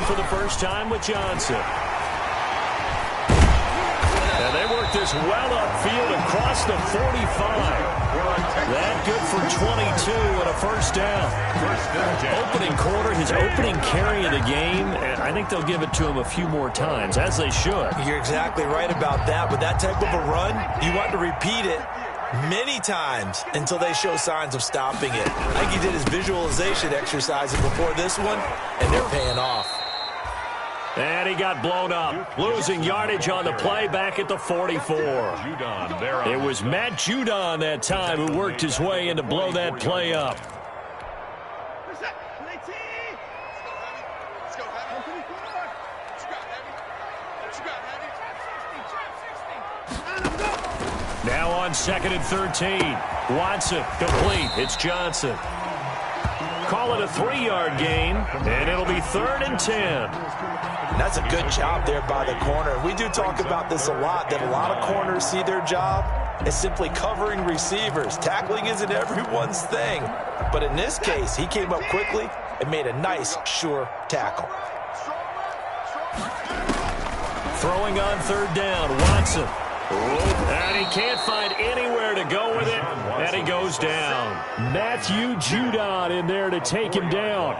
for the first time with Johnson. And they work this well upfield across the 45. That good for 22 and a first down. Opening quarter, his opening carry of the game, and I think they'll give it to him a few more times, as they should. You're exactly right about that. With that type of a run, you want to repeat it many times until they show signs of stopping it. I think he did his visualization exercises before this one, and they're paying off. And he got blown up, losing yardage on the play back at the 44. It was Matt Judon that time who worked his way in to blow that play up. Now on 2nd and 13. Watson complete. It's Johnson. Call it a 3-yard gain, and it'll be 3rd and 10. And that's a good job there by the corner. We do talk about this a lot, that a lot of corners see their job as simply covering receivers. Tackling isn't everyone's thing. But in this case, he came up quickly and made a nice, sure tackle. Throwing on 3rd down, Watson. And he can't find anywhere to go with it, and he goes down. Matthew Judon in there to take him down.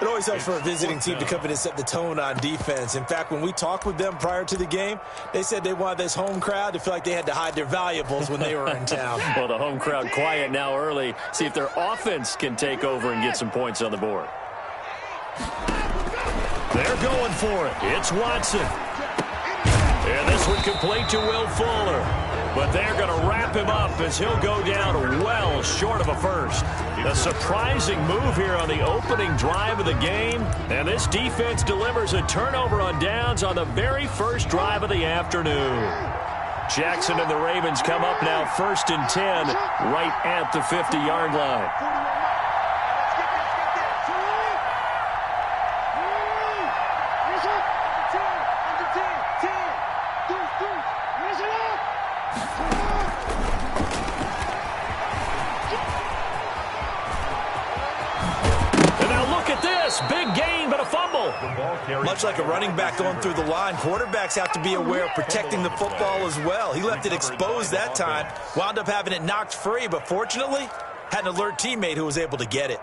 It always helps for a visiting team to come in and set the tone on defense. In fact, when we talked with them prior to the game, they said they wanted this home crowd to feel like they had to hide their valuables when they were in town. Well, the home crowd quiet now early. See if their offense can take over and get some points on the board. They're going for it. It's Watson. And this one complete to Will Fuller. But they're going to wrap him up as he'll go down well short of a first. A surprising move here on the opening drive of the game. And this defense delivers a turnover on downs on the very first drive of the afternoon. Jackson and the Ravens come up now 1st and 10 right at the 50-yard line. Big gain, but a fumble. Much like a running back going through the line, quarterbacks have to be aware of protecting the football as well. He left it exposed that time, wound up having it knocked free, but fortunately, had an alert teammate who was able to get it.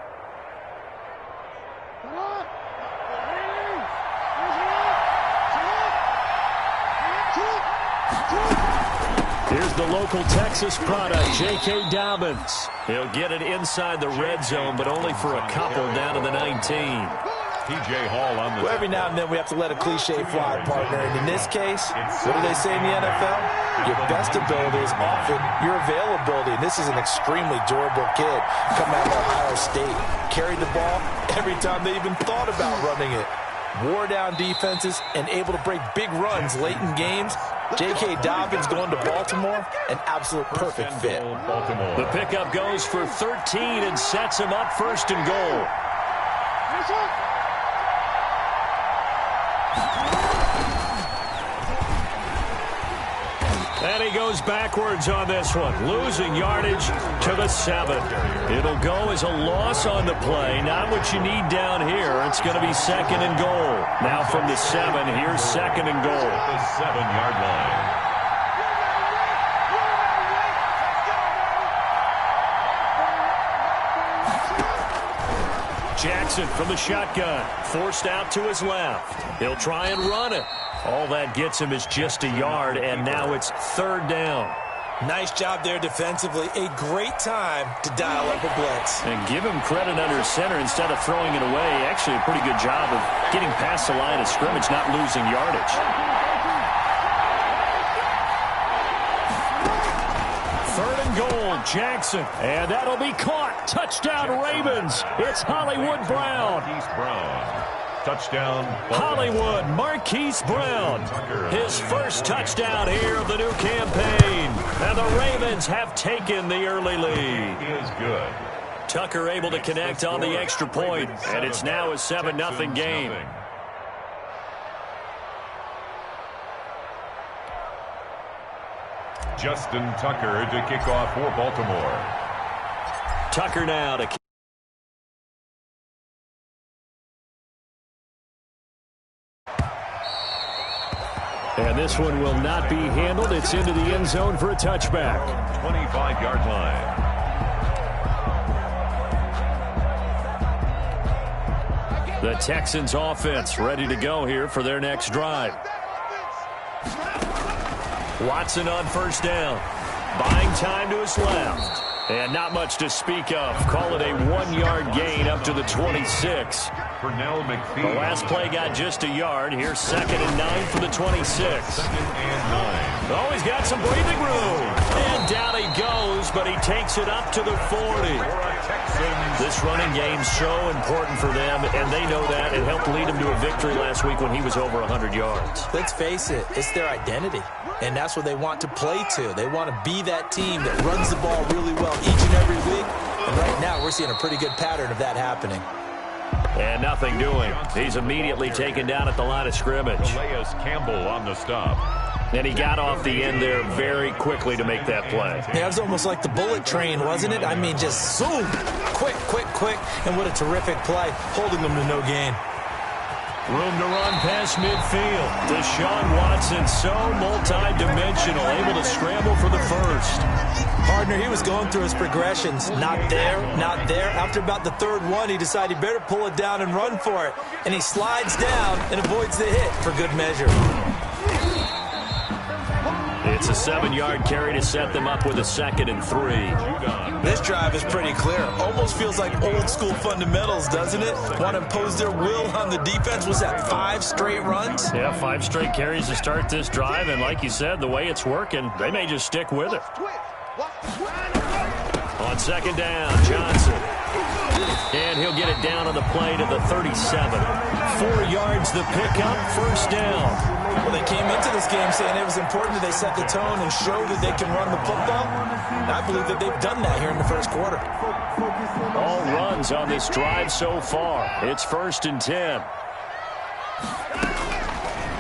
Here's the local Texas product, J.K. Dobbins. He'll get it inside the red zone, but only for a couple down to the 19. P.J. Hall on the... Well, every now and then we have to let a cliche fly, partner. And in this case, what do they say in the NFL? Your best ability is often your availability. And this is an extremely durable kid coming out of Ohio State. Carried the ball every time they even thought about running it. Wore down defenses and able to break big runs late in games. J.K. Dobbins going to Baltimore, an absolute perfect fit. The pickup goes for 13 and sets him up 1st and goal. And he goes backwards on this one, losing yardage to the 7. It'll go as a loss on the play, not what you need down here. It's going to be 2nd and goal. Now from the 7, here's 2nd and goal. The 7-yard line. Jackson from the shotgun, forced out to his left. He'll try and run it. All that gets him is just a yard, and now it's 3rd down. Nice job there defensively. A great time to dial up a blitz. And give him credit under center instead of throwing it away. Actually, a pretty good job of getting past the line of scrimmage, not losing yardage. 3rd and goal, Jackson. And that'll be caught. Touchdown, Ravens. It's Hollywood Brown. Touchdown. Hollywood, Marquise Brown. His first touchdown here of the new campaign. And the Ravens have taken the early lead. He is good. Tucker able to connect on the extra point, and it's now a 7-0 game. Justin Tucker to kick off for Baltimore. Tucker now to this one will not be handled. It's into the end zone for a touchback. 25-yard line. The Texans offense ready to go here for their next drive. Watson on first down. Buying time to his left. And not much to speak of. Call it a 1-yard gain up to the 26. The last play got just a yard. Here's 2nd and 9 for the 26. 2nd and 9. Oh, he's got some breathing room. And down he goes, but he takes it up to the 40. This running game's so important for them, and they know that. It helped lead him to a victory last week when he was over 100 yards. Let's face it, it's their identity, and that's what they want to play to. They want to be that team that runs the ball really well each and every week, and right now we're seeing a pretty good pattern of that happening. And nothing doing. He's immediately taken down at the line of scrimmage. Calais Campbell on the stop. And he got off the end there very quickly to make that play. Yeah, it was almost like the bullet train, wasn't it? I mean, just zoom, quick, and what a terrific play, holding them to no gain. Room to run past midfield. Deshaun Watson, so multi-dimensional, able to scramble for the first. Partner, he was going through his progressions. Not there, not there. After about the third one, he decided he better pull it down and run for it. And he slides down and avoids the hit for good measure. It's a 7-yard carry to set them up with a 2nd and 3. This drive is pretty clear. Almost feels like old school fundamentals, doesn't it? Want to impose their will on the defense. Was that 5 straight runs? Yeah, 5 straight carries to start this drive. And like you said, the way it's working, they may just stick with it. On 2nd down, Johnson. And he'll get it down on the play to the 37. 4 yards the pickup, first down. Well, they came into this game saying it was important that they set the tone and show that they can run the football. And I believe that they've done that here in the first quarter. All runs on this drive so far. It's 1st and 10.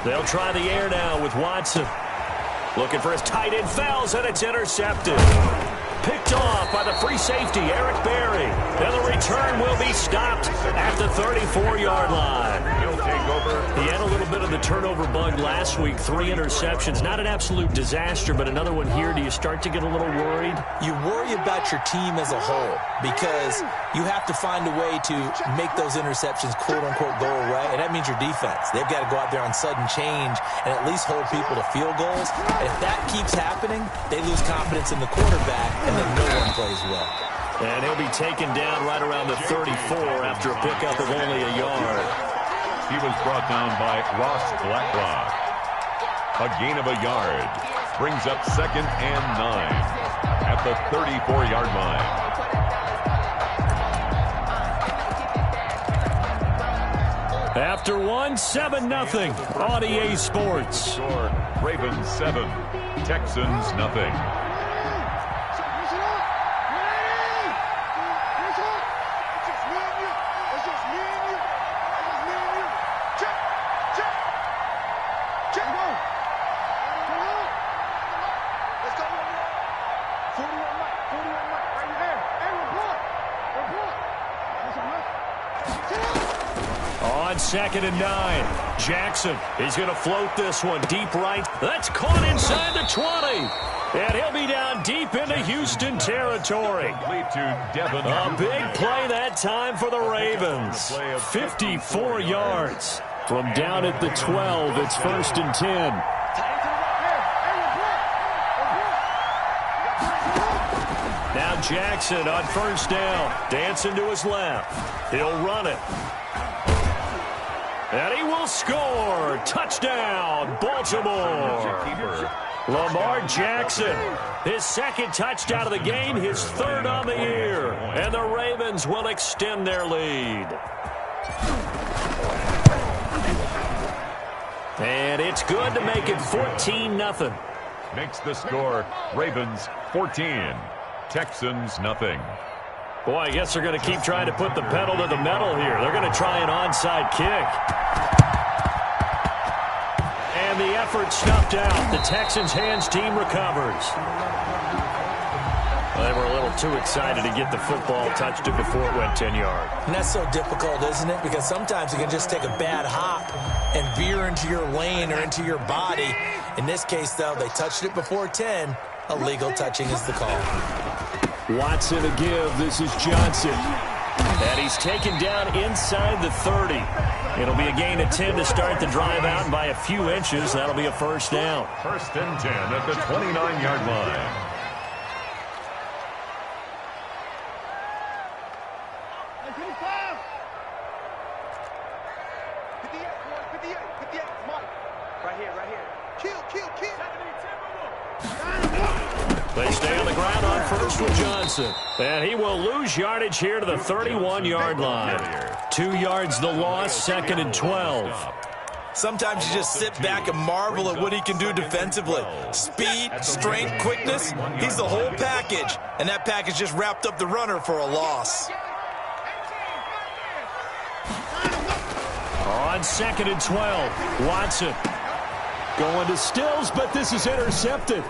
They'll try the air now with Watson. Looking for his tight end, fouls, and it's intercepted. Picked off by the free safety, Eric Berry. And the return will be stopped at the 34-yard line. He'll take over. He had a little bit of the turnover bug last week. 3 interceptions. Not an absolute disaster, but another one here. Do you start to get a little worried? You worry about your team as a whole because you have to find a way to make those interceptions, quote-unquote, go away, and that means your defense. They've got to go out there on sudden change and at least hold people to field goals. And if that keeps happening, they lose confidence in the quarterback, and then no one plays well. And he'll be taken down right around the 34 after a pickup of only a yard. He was brought down by Ross Blacklock. A gain of a yard. Brings up 2nd and 9 at the 34-yard line. After 7-0 on EA Sports. Score, Ravens 7, Texans nothing. On 2nd and 9, Jackson, he's going to float this one deep right. That's caught inside the 20. And he'll be down deep into Houston territory. A big play that time for the Ravens. 54 yards from down at the 12. It's 1st and 10. Now Jackson on first down, dancing to his left. He'll run it. And he will score. Touchdown, Baltimore. Lamar Jackson, his 2nd touchdown of the game, his 3rd on the year. And the Ravens will extend their lead. And it's good to make it 14-0. Makes the score, Ravens 14, Texans nothing. Boy, I guess they're going to keep trying to put the pedal to the metal here. They're going to try an onside kick. And the effort snuffed out. The Texans' hands team recovers. Well, they were a little too excited to get the football, touched it before it went 10 yards. And that's so difficult, isn't it? Because sometimes you can just take a bad hop and veer into your lane or into your body, In this case, though, they touched it before 10. Illegal touching is the call. Watson a give. This is Johnson. And he's taken down inside the 30. It'll be a gain of 10 to start the drive out, and by a few inches, that'll be a first down. First and 10 at the 29-yard line. They stay on the ground on first with Johnson. And he will lose yardage here to the 31-yard line. 2 yards the loss, second and 12. Sometimes you just sit back and marvel at what he can do defensively. Speed, strength, quickness, he's the whole package. And that package just wrapped up the runner for a loss. On second and 12, Watson going to Stills, but this is intercepted.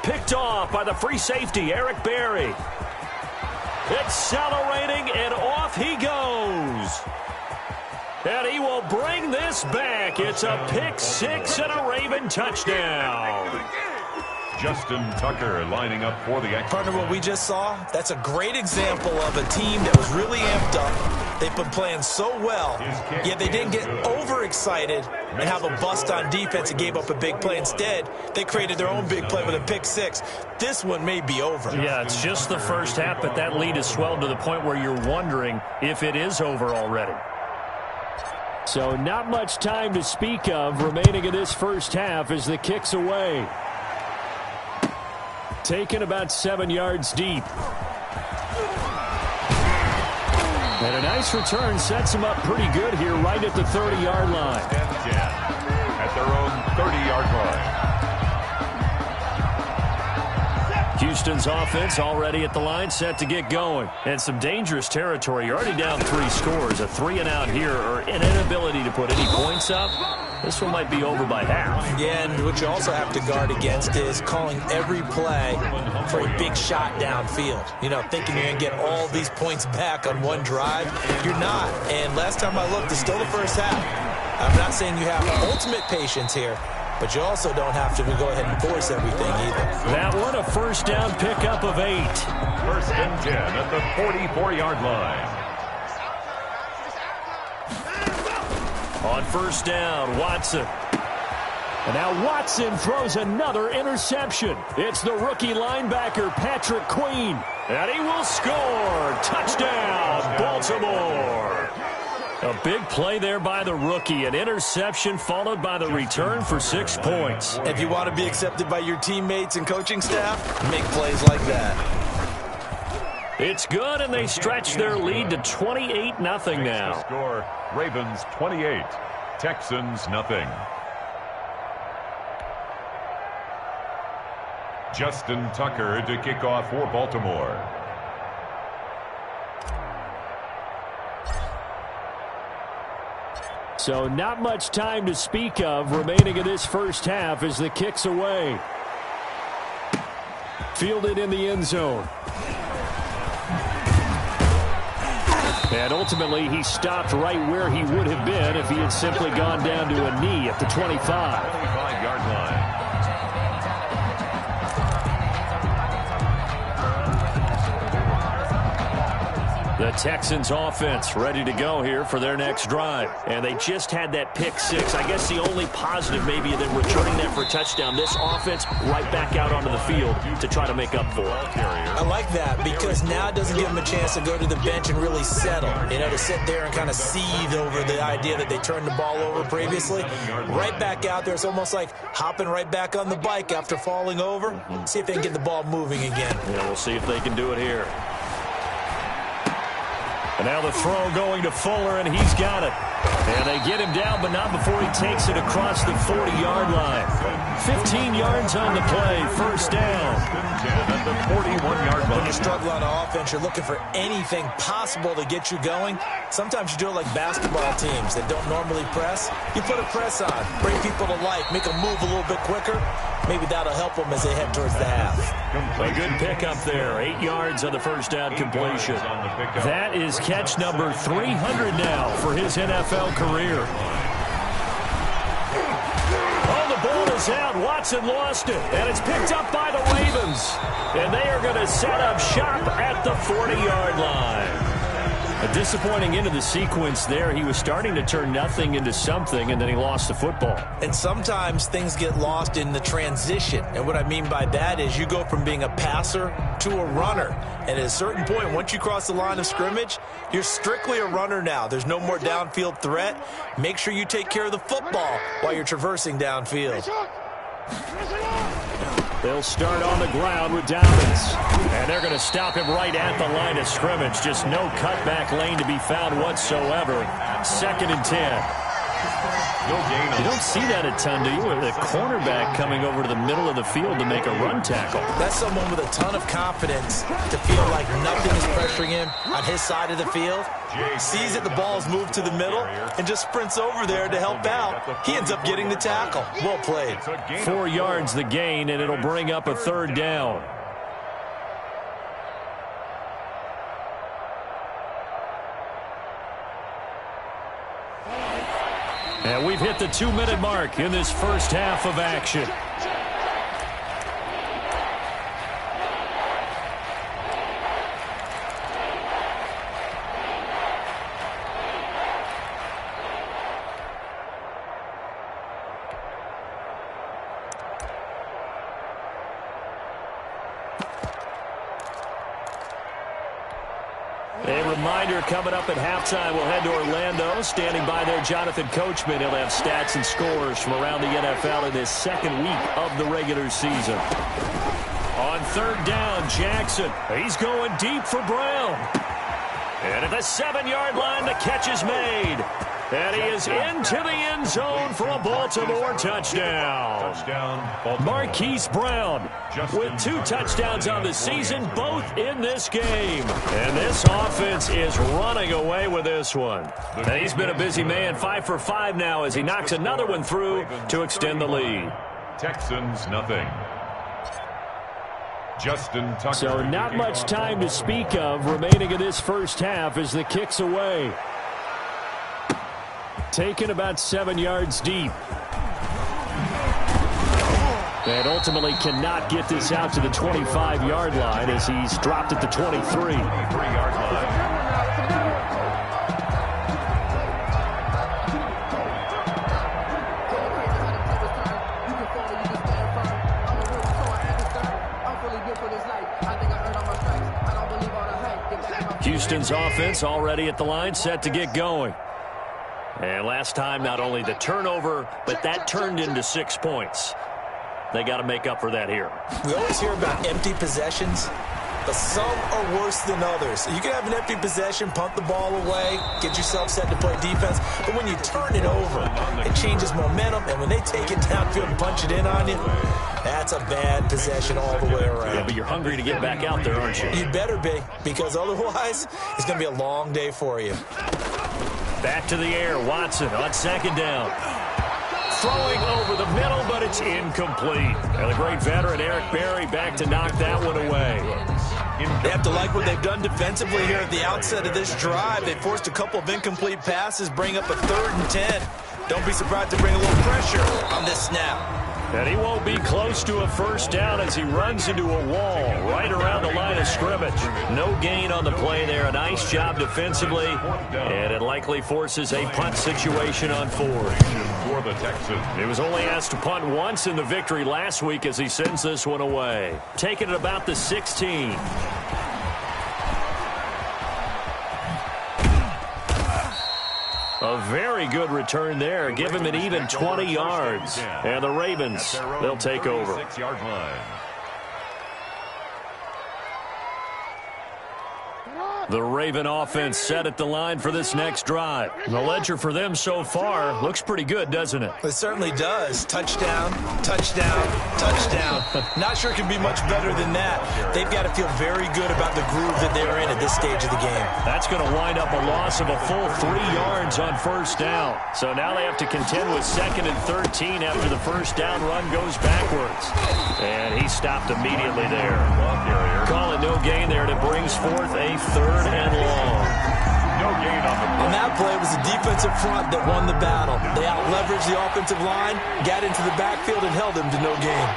Picked off by the free safety, Eric Berry. Accelerating, and off he goes. And he will bring this back. It's a pick six and a Raven touchdown. Justin Tucker lining up for the extra. Partner, what we just saw, that's a great example of a team that was really amped up. They've been playing so well, yet they didn't get overexcited and have a bust on defense and gave up a big play. Instead, they created their own big play with a pick six. This one may be over. Yeah, it's just the first half, but that lead has swelled to the point where you're wondering if it is over already. So not much time to speak of remaining in this first half as the kick's away. Taken about 7 yards deep. And a nice return sets him up pretty good here right at the 30-yard line. At their own 30-yard line. Houston's offense already at the line, set to get going. And some dangerous territory. You're already down 3 scores. A 3-and-out here, or an inability to put any points up. This one might be over by half. Yeah, and what you also have to guard against is calling every play for a big shot downfield. You know, thinking you're going to get all these points back on one drive. You're not. And last time I looked, it's still the first half. I'm not saying you have ultimate patience here, but you also don't have to go ahead and force everything either. That one, a first down pickup of 8. First and 10 at the 44-yard line. On first down, Watson. And now Watson throws another interception. It's the rookie linebacker, Patrick Queen. And he will score. Touchdown, Baltimore. A big play there by the rookie. An interception followed by the return for 6 points. If you want to be accepted by your teammates and coaching staff, make plays like that. It's good, and they stretch their lead to 28-0 now. Score, Ravens 28, Texans nothing. Justin Tucker to kick off for Baltimore. So not much time to speak of remaining in this first half as the kick's away. Fielded in the end zone. And ultimately, he stopped right where he would have been if he had simply gone down to a knee at the 25. 25-yard line. The Texans offense ready to go here for their next drive. And they just had that pick six. I guess the only positive maybe than returning that for a touchdown. This offense right back out onto the field to try to make up for it. I like that because now it doesn't give them a chance to go to the bench and really settle. You know, to sit there and kind of seethe over the idea that they turned the ball over previously. Right back out there. It's almost like hopping right back on the bike after falling over. See if they can get the ball moving again. Yeah, we'll see if they can do it here. And now the throw going to Fuller, and he's got it. And they get him down, but not before he takes it across the 40-yard line. 15 yards on the play, first down. At the 41-yard line. When you struggle on offense, you're looking for anything possible to get you going. Sometimes you do it like basketball teams that don't normally press. You put a press on, bring people to life, make them move a little bit quicker. Maybe that'll help them as they head towards the half. A good pickup there. 8 yards on the first down completion. That is catch number 300 now for his NFL career. Oh, the ball is is out. Watson lost it, and it's picked up by the Ravens. And they are going to set up shop at the 40-yard line. A disappointing end of the sequence there. He was starting to turn nothing into something, and then he lost the football. And sometimes things get lost in the transition. And what I mean by that is you go from being a passer to a runner. And at a certain point, once you cross the line of scrimmage, you're strictly a runner now. There's no more downfield threat. Make sure you take care of the football while you're traversing downfield. They'll start on the ground with Dobbins. And they're going to stop him right at the line of scrimmage. Just no cutback lane to be found whatsoever. 2nd and 10. No gain on. You don't see that a ton, do you? With the cornerback coming over to the middle of the field to make a run tackle. That's someone with a ton of confidence to feel like nothing is pressuring him on his side of the field. Sees that the ball's moved to the middle and just sprints over there to help out. He ends up getting the tackle. Well played. 4 yards the gain, and it'll bring up a 3rd down. And we've hit the 2-minute mark in this first half of action. A reminder coming up at halftime. We'll head to Orlando. Standing by there, Jonathan Coachman. He'll have stats and scores from around the NFL in this 2nd week of the regular season. On 3rd down, Jackson. He's going deep for Brown. And at the 7-yard line, the catch is made. And he is into the end zone for a Baltimore touchdown. Marquise Brown with 2 touchdowns on the season, both in this game. And this offense is running away with this one. And he's been a busy man, 5 for 5 now as he knocks another one through to extend the lead. Texans, nothing. Justin Tucker. So not much time to speak of remaining in this first half as the kick's away. Taken about 7 yards deep. And ultimately cannot get this out to the 25-yard line as he's dropped at the 23. 23-yard line. Houston's offense already at the line, set to get going. And last time, not only the turnover, but that turned into 6 points. They got to make up for that here. We always hear about empty possessions, but some are worse than others. You can have an empty possession, punt the ball away, get yourself set to play defense, but when you turn it over, it changes momentum, and when they take it downfield and punch it in on you, that's a bad possession all the way around. Yeah, but you're hungry to get back out there, aren't you? You better be, because otherwise, it's going to be a long day for you. Back to the air, Watson on 2nd down. Throwing over the middle, but it's incomplete. And the great veteran Eric Berry back to knock that one away. They have to like what they've done defensively here at the outset of this drive. They forced a couple of incomplete passes, bring up a 3rd and 10. Don't be surprised to bring a little pressure on this snap. And he won't be close to a 1st down as he runs into a wall right around the line of scrimmage. No gain on the play there. A nice job defensively. And it likely forces a punt situation on 4th. For the Texans. He was only asked to punt once in the victory last week as he sends this one away. Taking it about the 16. A very good return there. Give him an even 20 yards. And the Ravens, they'll take over. 6-yard line. The Raven offense set at the line for this next drive. The ledger for them so far looks pretty good, doesn't it? It certainly does. Touchdown, touchdown, touchdown. Not sure it can be much better than that. They've got to feel very good about the groove that they're in at this stage of the game. That's going to wind up a loss of a full 3 yards on 1st down. So now they have to contend with 2nd and 13 after the 1st down run goes backwards. And he stopped immediately there. Call it no gain there, and it brings forth a 3rd and long. No gain on the play. On that play, it was the defensive front that won the battle. They out-leveraged the offensive line, got into the backfield, and held him to no gain.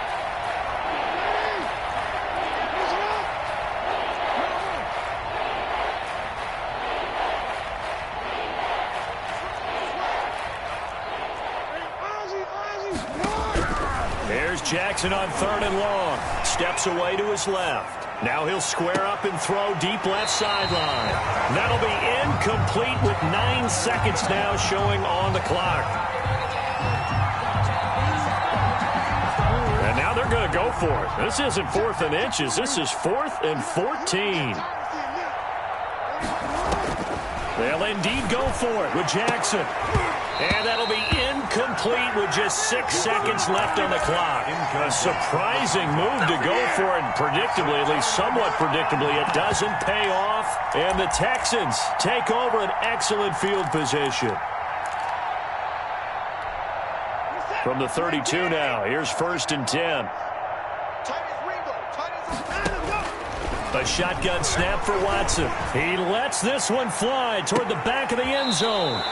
Here's Jackson on 3rd and long. Steps away to his left. Now he'll square up and throw deep left sideline. That'll be incomplete with 9 seconds now showing on the clock. And now they're going to go for it. This isn't 4th and inches. This is 4th and 14. They'll indeed go for it with Jackson. And that'll be incomplete with just 6 seconds left on the clock. A surprising move to go for it. Predictably, at least somewhat predictably, it doesn't pay off. And the Texans take over an excellent field position. From the 32 now, here's 1st and 10. A shotgun snap for Watson. He lets this one fly toward the back of the end zone.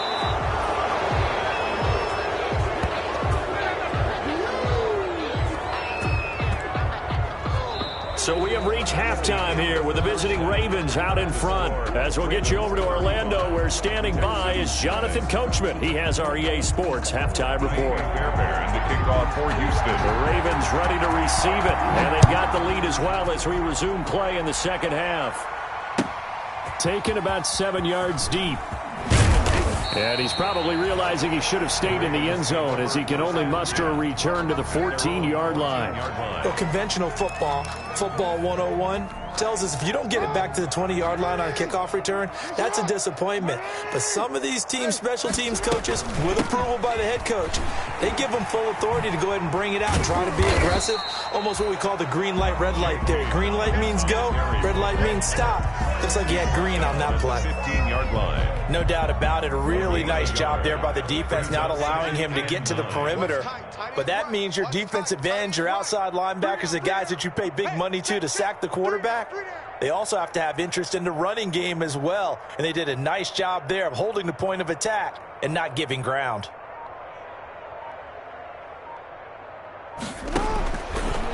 So we have reached halftime here with the visiting Ravens out in front. As we'll get you over to Orlando, where standing by is Jonathan Coachman. He has our EA Sports halftime report. And the kickoff for Houston. The Ravens ready to receive it, and they've got the lead as well as we resume play in the second half. Taken about 7 yards deep. And he's probably realizing he should have stayed in the end zone as he can only muster a return to the 14-yard line. Well, conventional football 101, tells us if you don't get it back to the 20-yard line on a kickoff return, that's a disappointment. But some of these special teams coaches, with approval by the head coach, they give them full authority to go ahead and bring it out and try to be aggressive. Almost what we call the green light, red light theory. Green light means go, red light means stop. Looks like he had green on that play. 15-yard line. No doubt about it. A really nice job there by the defense, not allowing him to get to the perimeter. But that means your defensive ends, your outside linebackers, the guys that you pay big money to sack the quarterback, they also have to have interest in the running game as well. And they did a nice job there of holding the point of attack and not giving ground.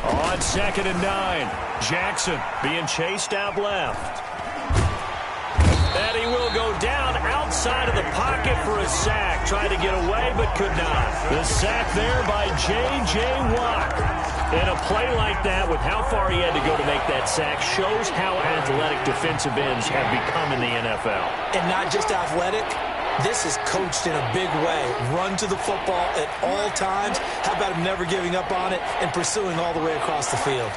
On 2nd and 9, Jackson being chased out left. And he will go down outside of the pocket for a sack. Tried to get away, but could not. The sack there by J.J. Watt. And a play like that, with how far he had to go to make that sack, shows how athletic defensive ends have become in the NFL. And not just athletic. This is coached in a big way. Run to the football at all times. How about him never giving up on it and pursuing all the way across the field?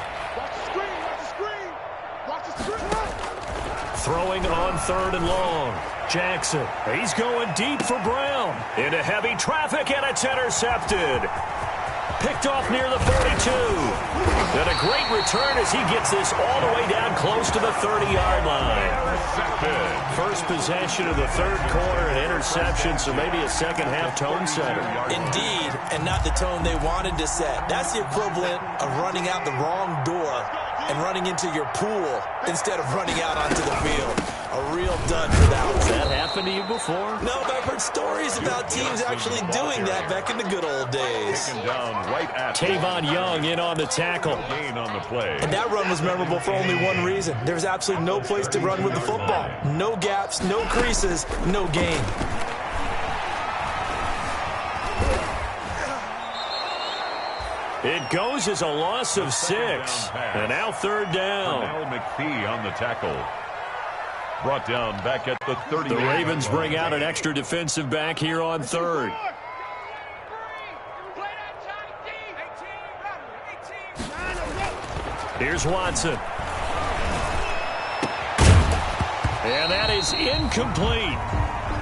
Throwing on 3rd and long. Jackson, he's going deep for Brown. Into heavy traffic, and it's intercepted. Picked off near the 42. And a great return as he gets this all the way down close to the 30-yard line. First possession of the 3rd quarter, an interception, so maybe a second-half tone setter. Indeed, and not the tone they wanted to set. That's the equivalent of running out the wrong door and running into your pool instead of running out onto the field. A real dud for that one. Has that happened to you before? No, but I've heard stories about teams actually doing that back in the good old days. Tavon Young in on the tackle. And that run was memorable for only one reason. There was absolutely no place to run with the football. No gaps, no creases, no gain. It goes as a loss of 6. And now 3rd down. McPhee on the tackle. Brought down back at the 30. The Ravens bring out an extra defensive back here on 3rd. Here's Watson. And that is incomplete.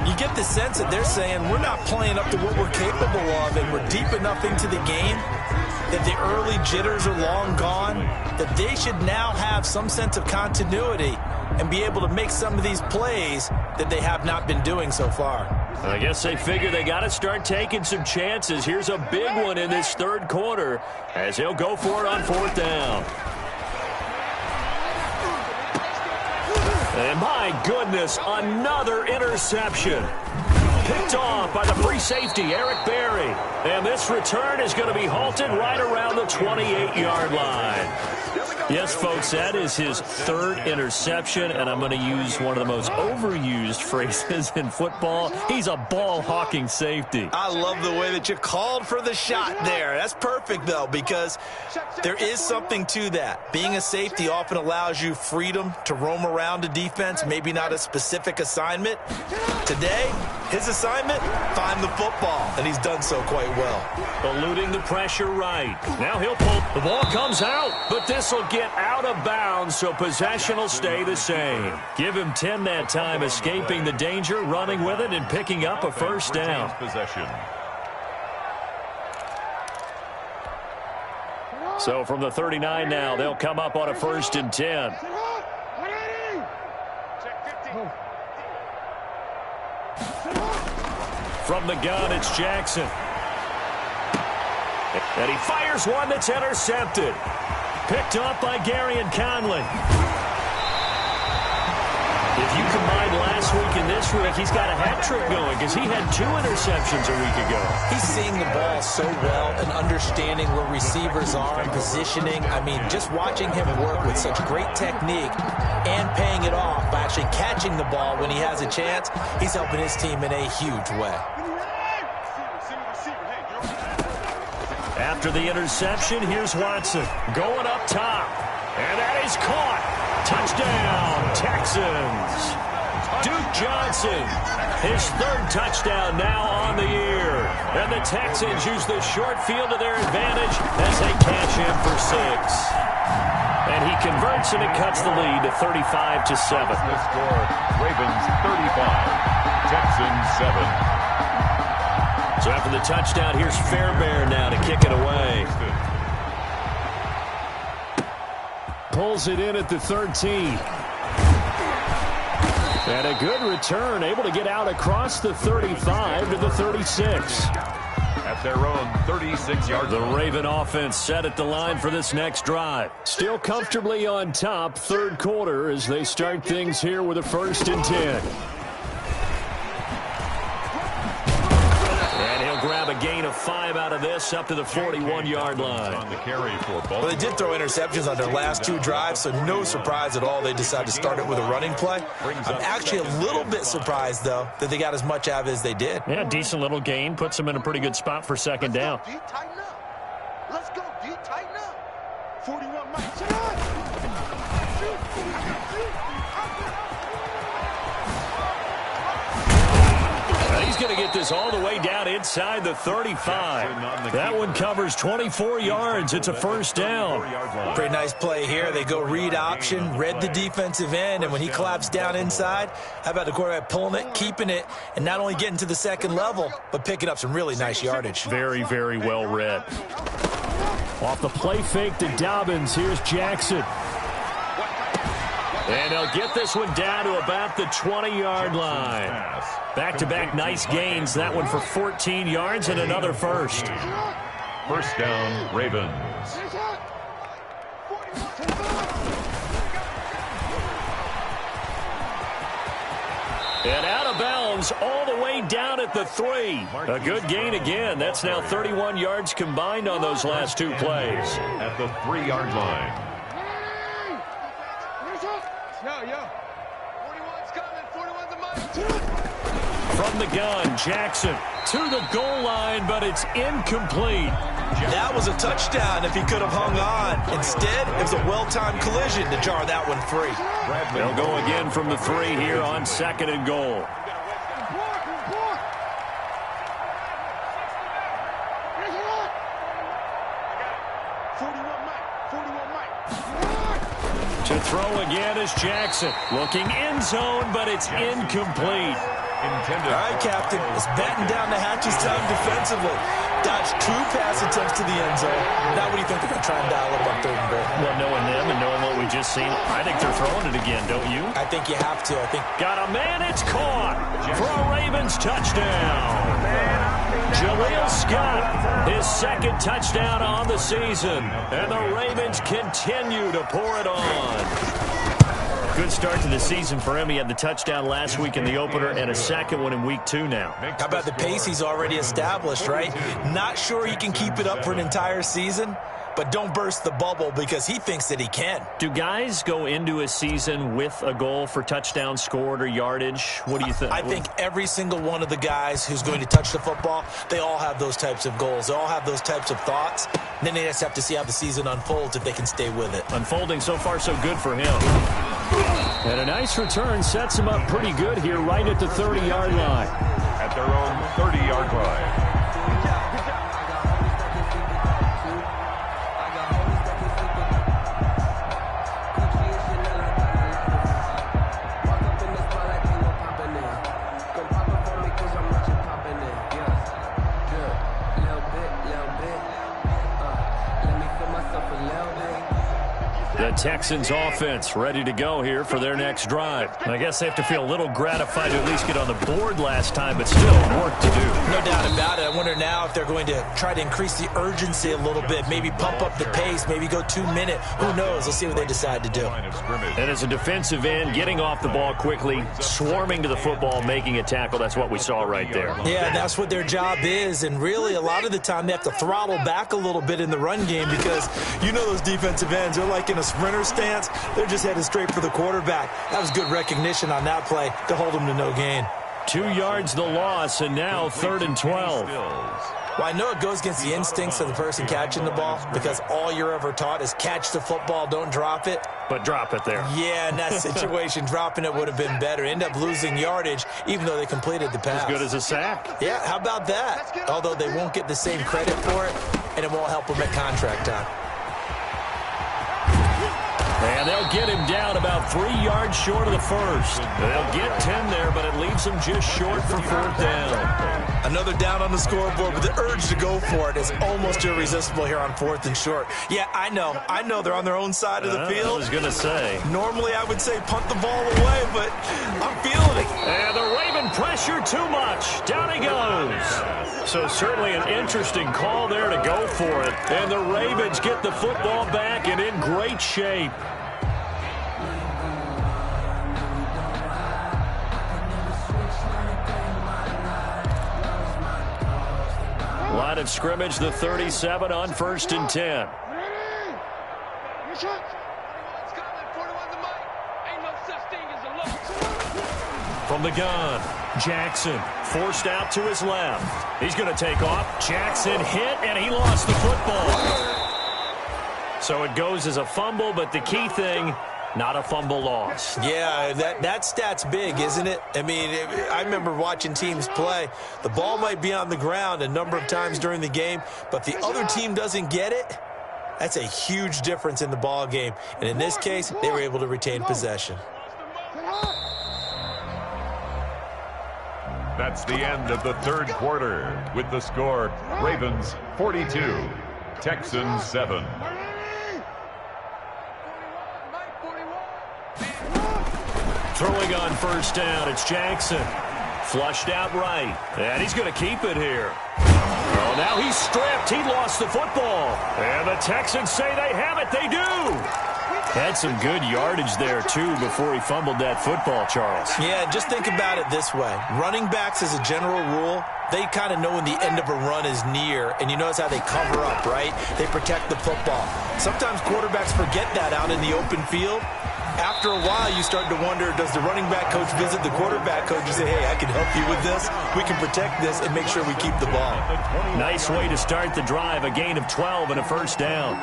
You get the sense that they're saying we're not playing up to what we're capable of, and we're deep enough into the game that the early jitters are long gone, that they should now have some sense of continuity and be able to make some of these plays that they have not been doing so far. I guess they figure they got to start taking some chances. Here's a big one in this 3rd quarter as he'll go for it on 4th down. And My goodness, another interception. Picked off by the free safety, Eric Berry. And this return is going to be halted right around the 28-yard line. Yes, folks, that is his third interception, and I'm going to use one of the most overused phrases in football. He's a ball-hawking safety. I love the way that you called for the shot there. That's perfect, though, because there is something to that. Being a safety often allows you freedom to roam around a defense, maybe not a specific assignment. Today, his assignment, find the football, and he's done so quite well. Eluding the pressure right. Now he'll pull. The ball comes out, but this will get out of bounds, so possession will stay the same. Give him 10 that time, escaping the danger, running with it, and picking up a first down. So from the 39 now, they'll come up on a 1st and 10. From the gun, it's Jackson. And he fires one that's intercepted. Picked up by Gary and Conley. If you combine last week and this week, he's got a hat trick going because he had 2 interceptions a week ago. He's seeing the ball so well and understanding where receivers are and positioning. I mean, just watching him work with such great technique and paying it off by actually catching the ball when he has a chance, he's helping his team in a huge way. After the interception, here's Watson going up top. And that is caught. Touchdown, Texans. Duke Johnson, his 3rd touchdown now on the year. And the Texans use the short field to their advantage as they catch him for 6. And he converts, and it cuts the lead to 35-7. The score, Ravens 35, Texans 7. So after the touchdown, here's Fairbairn now to kick it away. Pulls it in at the 13. And a good return, able to get out across the 35 to the 36. At their own 36-yard The line. Raven offense set at the line for this next drive. Still comfortably on top, 3rd quarter, as they start things here with a 1st and 10. Grab a gain of 5 out of this up to the 41-yard line. On the carry for Well, they did throw interceptions on their last 2 drives, so no surprise at all they decided to start it with a running play. I'm actually a little bit surprised, though, that they got as much out of it as they did. Yeah, decent little gain. Puts them in a pretty good spot for 2nd down. Let's go, D. Tighten up. 41 Mike. Sit on. He's going to get this all the way down inside the 35. That one covers 24 yards. It's a 1st down. Pretty nice play here. They go read option, read the defensive end, and when he collapsed down inside, how about the quarterback pulling it, keeping it, and not only getting to the 2nd level, but picking up some really nice yardage. Very, very well read. Off the play fake to Dobbins, here's Jackson. And he'll get this one down to about the 20-yard line. Back-to-back nice gains. That one for 14 yards and another 1st. 1st down, Ravens. And out of bounds all the way down at the 3. A good gain again. That's now 31 yards combined on those last 2 plays. At the 3-yard line. From the gun, Jackson to the goal line, but it's incomplete. That was a touchdown if he could have hung on. Instead, it was a well-timed collision to jar that one free. They'll go again from the 3 here on 2nd and goal. To throw again is Jackson. Looking end zone, but it's incomplete. All right, Captain. It's batting down the hatches time defensively. Dodged 2 pass attempts to the end zone. Now what do you think they're going to try and dial it up on 3rd and goal? Well, knowing them and knowing what we just seen, I think they're throwing it again, don't you? I think you have to. I think got a man. It's caught for a Ravens touchdown. Jaleel Scott, his 2nd touchdown on the season. And the Ravens continue to pour it on. Good start to the season for him. He had the touchdown last week in the opener and a second one in week 2 now. How about the pace he's already established, right? Not sure he can keep it up for an entire season, but don't burst the bubble because he thinks that he can. Do guys go into a season with a goal for touchdowns scored or yardage? What do you think? I think every single one of the guys who's going to touch the football, they all have those types of goals. They all have those types of thoughts. And then they just have to see how the season unfolds if they can stay with it. Unfolding so far so good for him. And a nice return sets him up pretty good here right at the 30-yard line. At their own 30-yard line. The Texans offense ready to go here for their next drive. I guess they have to feel a little gratified to at least get on the board last time, but still work to do. No doubt about it. I wonder now if they're going to try to increase the urgency a little bit, maybe pump up the pace, maybe go 2 minute. Who knows? Let's see what they decide to do. And as a defensive end, getting off the ball quickly, swarming to the football, making a tackle, that's what we saw right there. Yeah, that's what their job is, and really a lot of the time they have to throttle back a little bit in the run game because you know those defensive ends, they're like in a sprinter stance. They're just headed straight for the quarterback. That was good recognition on that play to hold them to no gain. 2 yards the loss, and now 3rd and 12. Well, I know it goes against the instincts of the person catching the ball because all you're ever taught is catch the football, don't drop it. But drop it there. Yeah, in that situation, dropping it would have been better. End up losing yardage, even though they completed the pass. As good as a sack. Yeah, how about that? Although they won't get the same credit for it, and it won't help them at contract time. And they'll get him down about 3 yards short of the first. They'll get 10 there, but it leaves them just short for 4th down. Another down on the scoreboard, but the urge to go for it is almost irresistible here on 4th and short. Yeah, I know they're on their own side of the field. I was going to say. Normally I would say punt the ball away, but I'm feeling it. And the Raven pressure too much. Down he goes. So certainly an interesting call there to go for it. And the Ravens get the football back and in great shape. Line of scrimmage, the 37 on 1st and 10. From the gun, Jackson forced out to his left. He's going to take off. Jackson hit, and he lost the football. So it goes as a fumble, but the key thing, not a fumble loss. Yeah, that stat's big, isn't it? I mean, I remember watching teams play. The ball might be on the ground a number of times during the game, but the other team doesn't get it. That's a huge difference in the ball game. And in this case, they were able to retain possession. That's the end of the 3rd quarter with the score Ravens 42, Texans 7. Throwing on 1st down, it's Jackson. Flushed out right, and he's going to keep it here. Oh, now he's stripped. He lost the football. And the Texans say they have it. They do. Had some good yardage there, too, before he fumbled that football, Charles. Yeah, just think about it this way. Running backs, as a general rule, they kind of know when the end of a run is near, and you notice how they cover up, right? They protect the football. Sometimes quarterbacks forget that out in the open field. After a while, you start to wonder, does the running back coach visit the quarterback coach and say, hey, I can help you with this. We can protect this and make sure we keep the ball. Nice way to start the drive, a gain of 12 and a 1st down.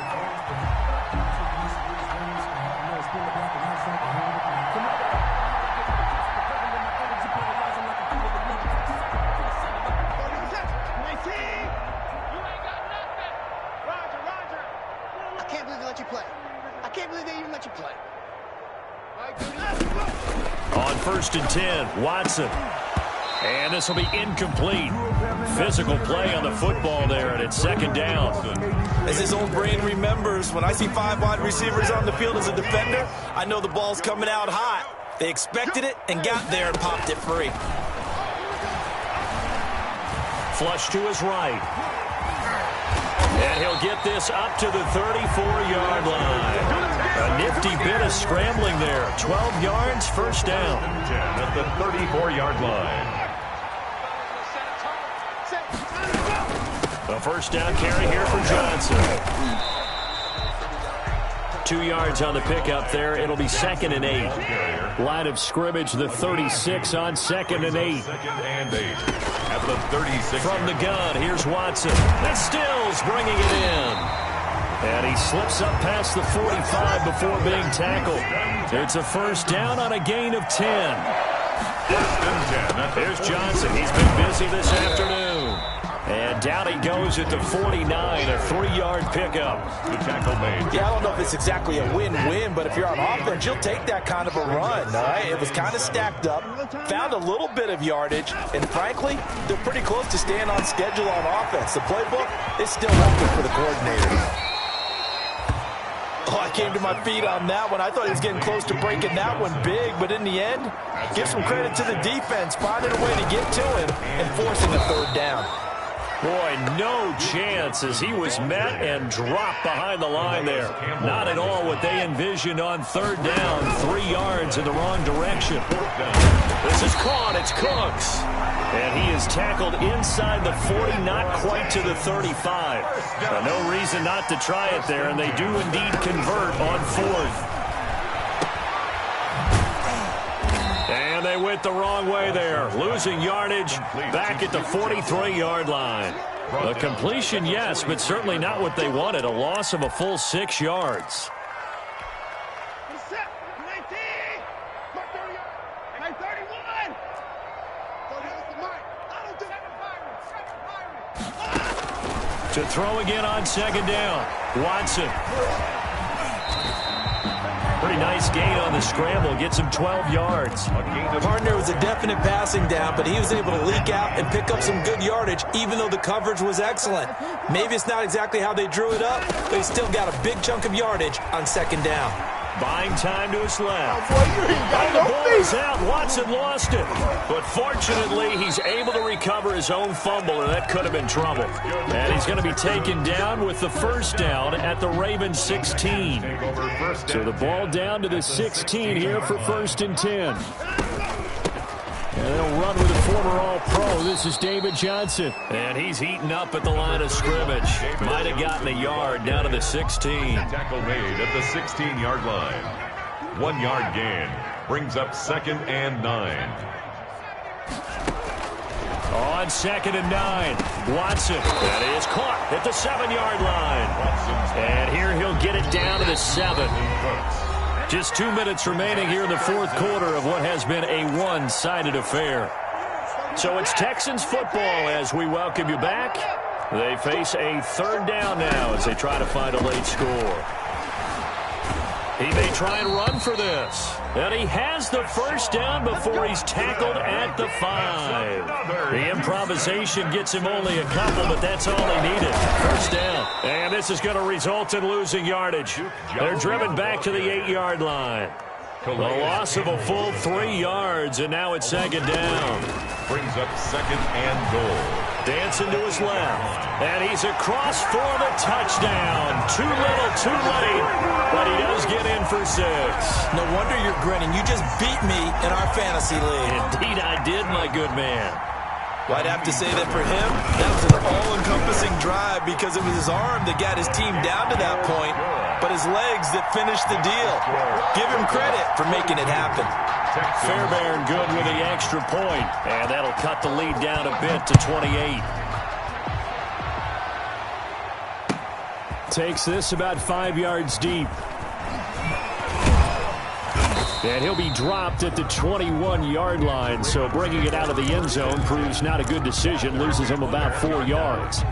On 1st and 10, Watson. And this will be incomplete. Physical play on the football there, and it's 2nd down. As his old brain remembers, when I see 5 wide receivers on the field as a defender, I know the ball's coming out hot. They expected it and got there and popped it free. Flush to his right. And he'll get this up to the 34-yard line. A nifty bit of scrambling there. 12 yards, first down. 10 at the 34-yard line. A first down carry here for Johnson. 2 yards on the pickup there. It'll be 2nd and 8. Line of scrimmage, the 36 on 2nd and 8. 2nd and 8 at the 36. From the gun, here's Watson. And Stills bringing it in. And he slips up past the 45 before being tackled. It's a first down on a gain of 10. Here's Johnson. He's been busy this afternoon. And down he goes at the 49, a 3-yard pickup. The tackle made. Yeah, I don't know if it's exactly a win-win, but if you're on offense, you'll take that kind of a run, all right? It was kind of stacked up, found a little bit of yardage, and frankly, they're pretty close to staying on schedule on offense. The playbook is still open for the coordinator. Oh, I came to my feet on that one. I thought he was getting close to breaking that one big, but in the end, give some credit to the defense, finding a way to get to him and forcing a third down. Boy, no chance as he was met and dropped behind the line there. Not at all what they envisioned on third down. 3 yards in the wrong direction. This is caught. It's Cooks. And he is tackled inside the 40, not quite to the 35. No reason not to try it there, and they do indeed convert on 4th. And they went the wrong way there. Losing yardage back at the 43-yard line. A completion, yes, but certainly not what they wanted. A loss of a full 6 yards. To throw again on 2nd down. Watson. Pretty nice gain on the scramble. Gets him 12 yards. Partner was a definite passing down, but he was able to leak out and pick up some good yardage, even though the coverage was excellent. Maybe it's not exactly how they drew it up, but he still got a big chunk of yardage on 2nd down. Buying time to his left. And the ball is out. Watson lost it. But fortunately, he's able to recover his own fumble, and that could have been trouble. And he's going to be taken down with the first down at the Ravens 16. So the ball down to the 16 here for 1st and 10. And they'll run with a former All-Pro. This is David Johnson. And he's heating up at the line of scrimmage. Might have gotten a yard down to the 16. Tackle made at the 16-yard line. 1 yard gain. Brings up 2nd and 9. On 2nd and 9. Watson. That is caught at the 7-yard line. And here he'll get it down to the 7. Just 2 minutes remaining here in the 4th quarter of what has been a one-sided affair. So it's Texans football as we welcome you back. They face a 3rd down now as they try to find a late score. He may try and run for this. And he has the first down before he's tackled at the 5. The improvisation gets him only a couple, but that's all he needed. First down. And this is going to result in losing yardage. They're driven back to the 8-yard line. A loss of a full 3 yards, and now it's 2nd down. Brings up 2nd and goal. Dancing to his left. And he's across for the touchdown. Too little, too late. But he does get in for 6. No wonder you're grinning. You just beat me in our fantasy league. Indeed I did, my good man. Well, I'd have to say that for him, that was an all-encompassing drive because it was his arm that got his team down to that point, but his legs that finished the deal. Give him credit for making it happen. Fairbairn good with the extra point, and that'll cut the lead down a bit to 28. Takes this about 5 yards deep. And he'll be dropped at the 21-yard line, so bringing it out of the end zone proves not a good decision. Loses him about 4 yards.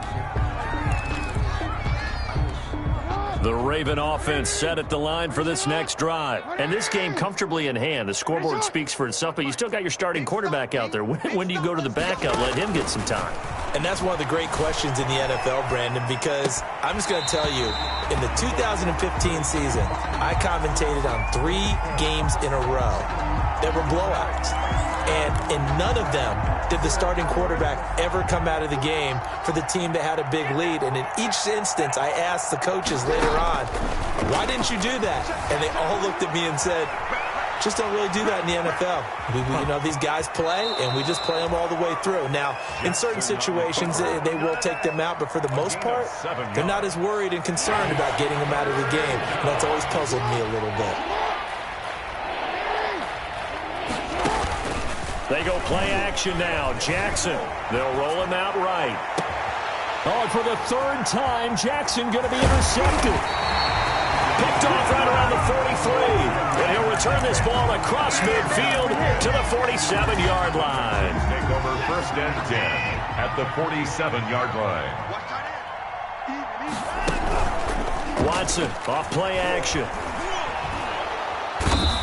The Raven offense set at the line for this next drive. And this game comfortably in hand. The scoreboard speaks for itself, but you still got your starting quarterback out there. When do you go to the backup? Let him get some time. And that's one of the great questions in the NFL, Brandon, because I'm just going to tell you, in the 2015 season, I commentated on 3 games in a row that were blowouts. And in none of them did the starting quarterback ever come out of the game for the team that had a big lead. And in each instance, I asked the coaches later on, why didn't you do that? And they all looked at me and said, just don't really do that in the NFL. You know, these guys play, and we just play them all the way through. Now, in certain situations, they will take them out, but for the most part, they're not as worried and concerned about getting them out of the game. And that's always puzzled me a little bit. They go play action now. Jackson, they'll roll him out right. Oh, and for the third time, Jackson going to be intercepted. Picked off right around the 43. And he'll return this ball across midfield to the 47-yard line. Take over 1st and 10 at the 47-yard line. Watson off play action.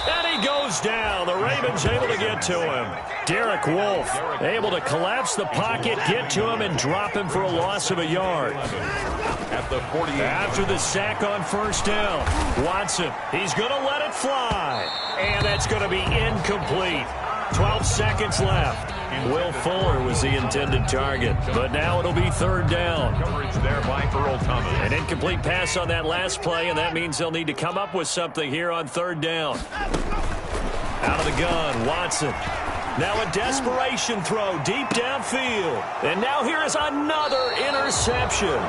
And he goes down. The Ravens able to get to him. Derek Wolfe able to collapse the pocket, get to him, and drop him for a loss of a yard. At the 48. After the sack on 1st down, Watson, he's going to let it fly. And that's going to be incomplete. 12 seconds left. Will Fuller was the intended target, but now it'll be 3rd down. Coverage there by Earl Thomas. An incomplete pass on that last play, and that means they'll need to come up with something here on 3rd down. Out of the gun, Watson. Now a desperation throw deep downfield. And now here is another interception.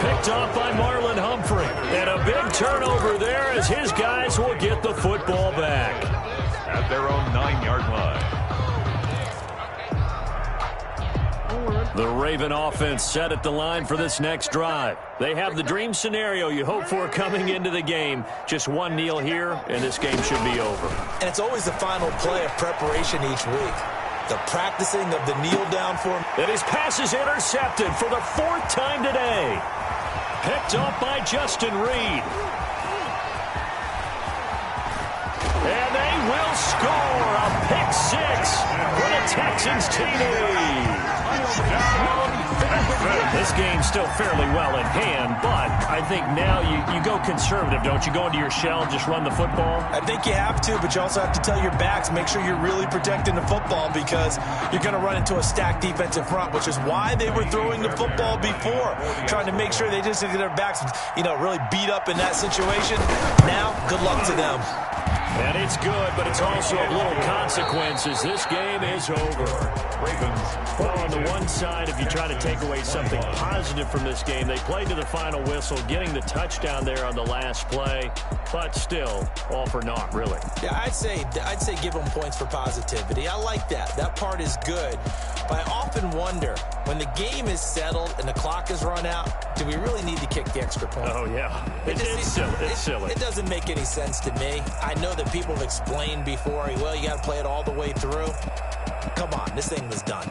Picked off by Marlon Humphrey. And a big turnover there as his guys will get the football back. At their own 9-yard line. The Raven offense set at the line for this next drive. They have the dream scenario you hope for coming into the game. Just one kneel here, and this game should be over. And it's always the final play of preparation each week. The practicing of the kneel down form. And his pass is intercepted for the 4th time today. Picked off by Justin Reed. And they will score a pick 6 for the Texans TD. This game's still fairly well in hand, but I think now you go conservative, don't you? Go into your shell and just run the football? I think you have to, but you also have to tell your backs, make sure you're really protecting the football because you're going to run into a stacked defensive front, which is why they were throwing the football before, trying to make sure they just get their backs, really beat up in that situation. Now, good luck to them. And it's good, but it's also of little consequences. This game is over. Ravens. Well, on the one side, if you try to take away something positive from this game, they played to the final whistle, getting the touchdown there on the last play, but still, all for naught, really. Yeah, I'd say give them points for positivity. I like that. That part is good. But I often wonder, when the game is settled and the clock is run out, do we really need to kick the extra point? Oh, yeah. It's silly. It doesn't make any sense to me. I know that people have explained before, well, you got to play it all the way through. Come on, this thing was done.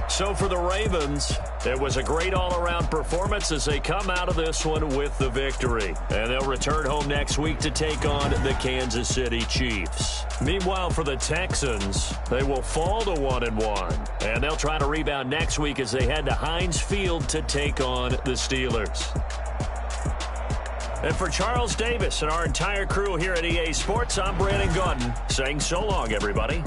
So for the Ravens, it was a great all-around performance as they come out of this one with the victory. And they'll return home next week to take on the Kansas City Chiefs. Meanwhile, for the Texans, they will fall to 1-1. And they'll try to rebound next week as they head to Heinz Field to take on the Steelers. And for Charles Davis and our entire crew here at EA Sports, I'm Brandon Gaudin saying so long, everybody.